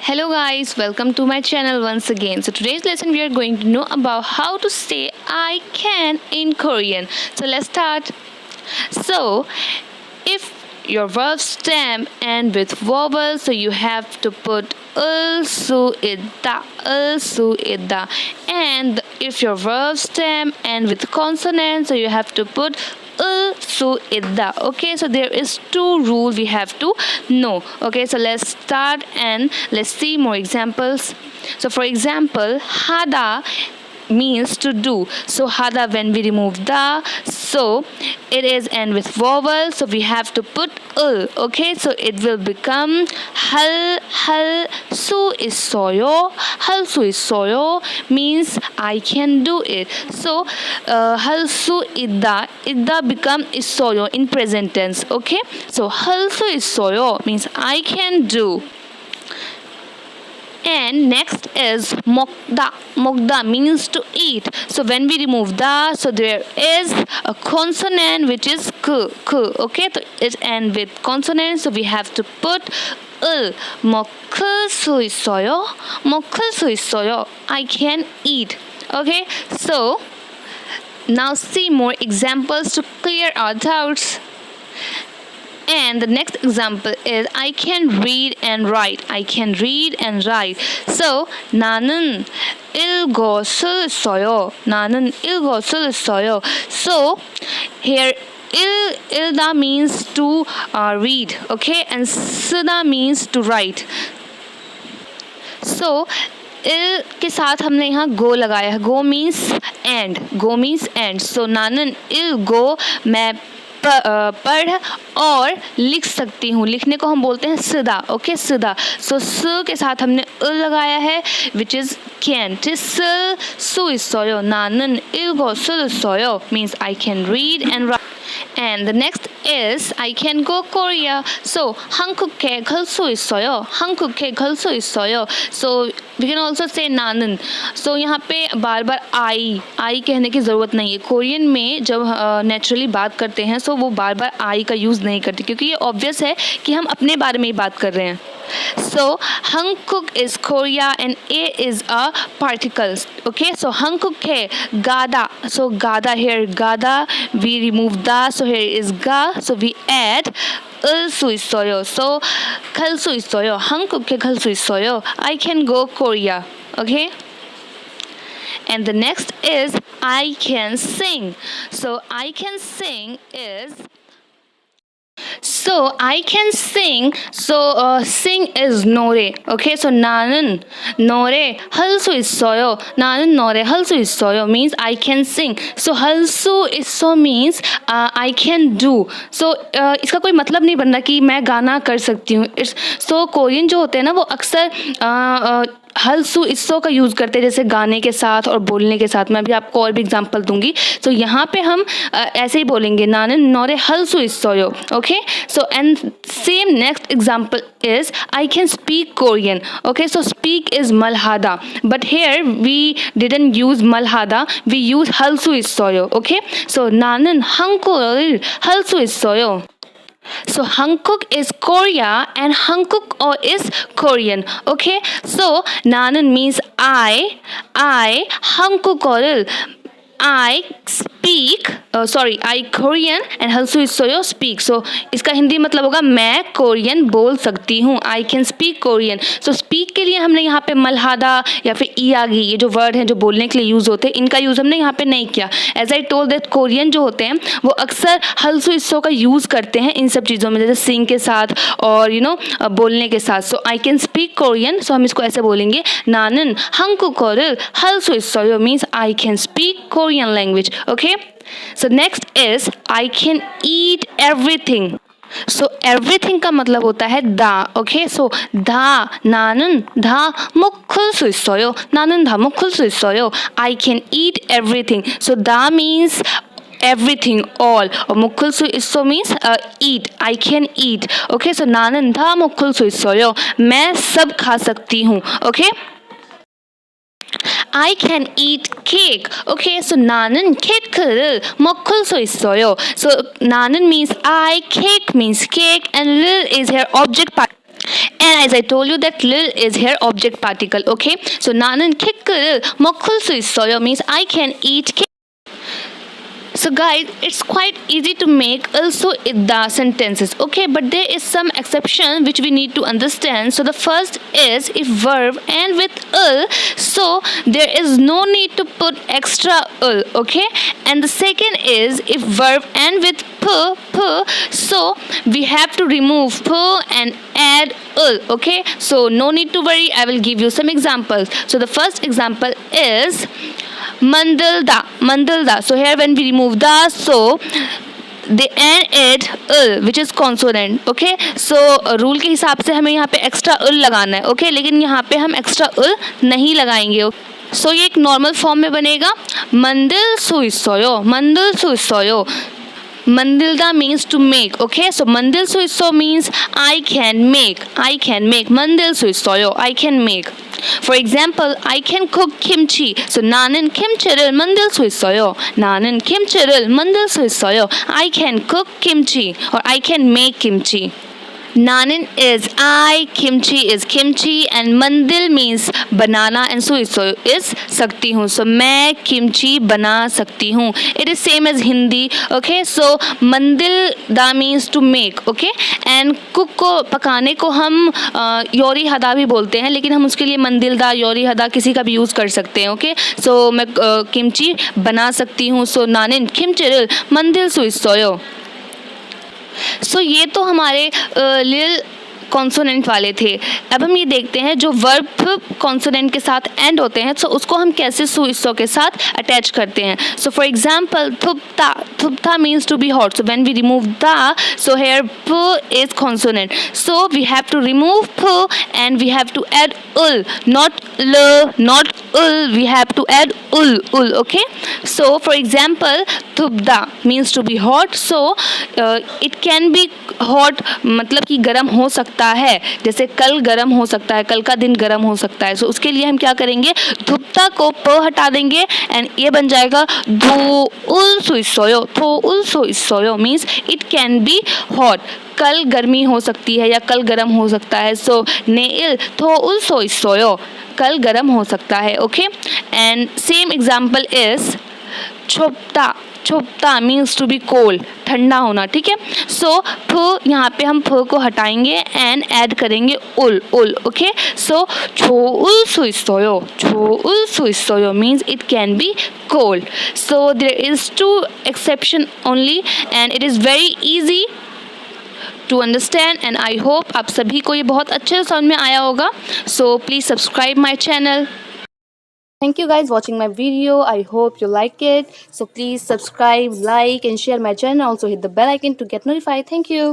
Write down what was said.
Hello guys, welcome to my channel once again. So today's lesson we are going to know about how to say I can in Korean. So let's start. So if your verb stem end with vowel, so you have to put ul su ida, and if your verb stem end with consonant, so you have to put su ida. Okay, so there is two rules we have to know. Okay, so let's start and let's see more examples. So for example, hada means to do. So hada, when we remove the, so it is end with vowel, so we have to put ul. Okay, so it will become hal su isoyo. Hal su isoyo means I can do it. So hal su ida become isoyo in present tense. Okay, so hal su isoyo means I can do. And next is mokda. Mokda means to eat. So when we remove the, so there is a consonant which is k. Okay, so it ends with consonant, so we have to put ul. 먹을 수 있어요. 먹을 수 있어요. I can eat. Okay, so now see more examples to clear our doubts. And the next example is I can read and write. I can read and write. So 나는 읽을 수 있어요. 나는 읽을 수 있어요. So here ilda means to read, okay, and 쓰다 means to write. So इल के साथ हमने यहाँ गो लगाया है. गो means एंड. गो मीन्स एंड. सो नानन इल गो, मैं पढ़ और लिख सकती हूँ. लिखने को हम बोलते हैं सिदा. ओके, सिदा. सो स के साथ हमने उ लगाया है विच इज कैन. स सु 있어요. 나는 읽을 수 있어요 means I can read and write. And the next is I can go Korea. So 한국에 갈 수 있어요. 한국에 갈 수 있어요. So we can also say 나는. So यहाँ पे बार बार I कहने की ज़रूरत नहीं है. कोरियन में जब नेचुरली बात करते हैं सो वो बार बार I का यूज़ नहीं करते, क्योंकि ये ऑब्वियस है कि हम अपने बारे में ही बात कर रहे हैं. So Hankook is Korea and A is a particle. Okay, so Hankook है gada. So gada, here gada we remove the, so here is ga, so we add 을 수 있어요. So 갈 수 있어요. 한국에 갈 수 있어요. I can go Korea. Okay. And the next is I can sing. So I can sing is, so I can sing. So sing is 노래. Okay, so 나는 노래 할 수 있어요. 나는 노래 할 수 있어요 means I can sing. So 할 수 있어 means I can do. So इसका कोई मतलब नहीं बनता कि मैं गाना कर सकती हूँ. So कोरियन जो होते हैं ना वो अक्सर हल सु इसो का यूज़ करते हैं जैसे गाने के साथ और बोलने के साथ. मैं अभी आपको और भी एग्जांपल दूंगी. सो यहाँ पे हम ऐसे ही बोलेंगे नानन नोरे हल सु इसोयो. Okay, so and same next example is I can speak Korean. Okay, so speak is मलहादा, but here we didn't use मलहादा, वी यूज हल सु इसोयो. ओके, सो नानन 한국을 हल सु इसो요. So Hankook is Korea and Hankook is Korean. Okay, so 나는 means I 한국어를 I speak, I Korean and 할 수 있어요 speak. So इसका हिंदी मतलब होगा मैं कोरियन बोल सकती हूँ. I can speak Korean. So speak के लिए हमने यहाँ पे मलहादा या फिर इयागी, ये जो वर्ड हैं जो बोलने के लिए यूज़ होते हैं, इनका यूज़ हमने यहाँ पे नहीं किया. As I told that Korean जो होते हैं वो अक्सर हल सु इसो का यूज़ करते हैं इन सब चीज़ों में, जैसे सिंग के साथ और बोलने के साथ. सो आई कैन स्पीक कोरियन, सो हम इसको ऐसे बोलेंगे 나는 한국어를 할 수 있어요 means I can speak Korean language. Okay, so next is I can eat everything. So everything का मतलब होता है 다. Okay, so 다, 나는 다 먹을 수 있어요. 나는 다 먹을 수 있어요. I can eat everything. So 다 means everything, all. और 먹을 수 있어 means eat. I can eat. Okay, so 나는 다 먹을 수 있어요. मैं सब खा सकती हूँ. Okay. I can eat cake. Okay, so 나는 케이크를 먹을 수 있어요. So 나는 means I, cake means cake, and 를 is here object part. And as I told you that lil is here object particle. Okay, so 나는 케이크를 먹을 수 있어요 means I can eat cake. So guys, it's quite easy to make also the sentences, okay, but there is some exception which we need to understand. So the first is if verb end with ul, so there is no need to put extra ul, okay, and the second is if verb end with p, so we have to remove p and add ul, okay, so no need to worry, I will give you some examples. So the first example is mandalda. So here when we remove the, so they end it ul which is consonant. Okay, so rule के हिसाब से हमें यहाँ पे extra ul लगाना है. Okay, लेकिन यहाँ पे हम एक्स्ट्रा ul नहीं लगाएंगे. So ये एक नॉर्मल फॉर्म में बनेगा मंदिल सुइसोयो, मंदिल सुइसोयो. Mandilda means to make. Okay, so mandil suiso means I can make. Mandil suisoyo, I can make. For example, I can cook kimchi. So 나는 김치를 만들 수 있어요. 나는 김치를 만들 수 있어요. I can cook kimchi or I can make kimchi. Nanin is I, kimchi is kimchi, and mandil means banana, and suiso is सकती हूँ. So मैं kimchi बना सकती हूँ. It is same as Hindi. Okay, so mandil da means to make. Okay, and cook को पकाने को हम योरी हदा भी बोलते हैं, लेकिन हम उसके लिए मंदिल दा, योरी हदा किसी का भी यूज़ कर सकते हैं. Okay, so मैं kimchi बना सकती हूँ. So Nan-in kimchi를 만들 수 있어요. सो ये तो हमारे लिल कॉन्सोनेंट वाले थे. अब हम ये देखते हैं जो वर्ब कॉन्सोनेंट के साथ एंड होते हैं, तो उसको हम कैसे सुइसो के साथ अटैच करते हैं. सो फॉर एग्जाम्पल थुप्ता means to be hot. So when we remove the, so here प is consonant, so we have to remove प and we have to add उल, नॉट ल, नॉट उल, we have to add ul. Okay, so for example thupda means to be hot, so it can be hot मतलब कि गर्म हो सकता है. जैसे कल गर्म हो सकता है, कल का दिन गर्म हो सकता है. सो उसके लिए हम क्या करेंगे, धुप्ता को प हटा देंगे एंड ये बन जाएगा धो उल सुइसोयो. धो उल सुइसोयो means it can be hot. कल गर्मी हो सकती है या कल गर्म हो सकता है. सो नेइल थो उल सुइसोयो, कल गर्म हो सकता है. Okay, and same example is छोपता मीन्स टू बी कोल्ड, ठंडा होना. ठीक है, सो फ यहाँ पे हम फ को हटाएंगे एंड ऐड करेंगे उल. ओके, सो छोउल सुइसोयो means it can be cold. So there is 2 exception only and it is very easy to understand, and I hope आप सभी को ये बहुत अच्छे से समझ में आया होगा. So please subscribe my channel. Thank you guys watching my video. I hope you like it. So please subscribe, like and share my channel. Also hit the bell icon to get notified. Thank you.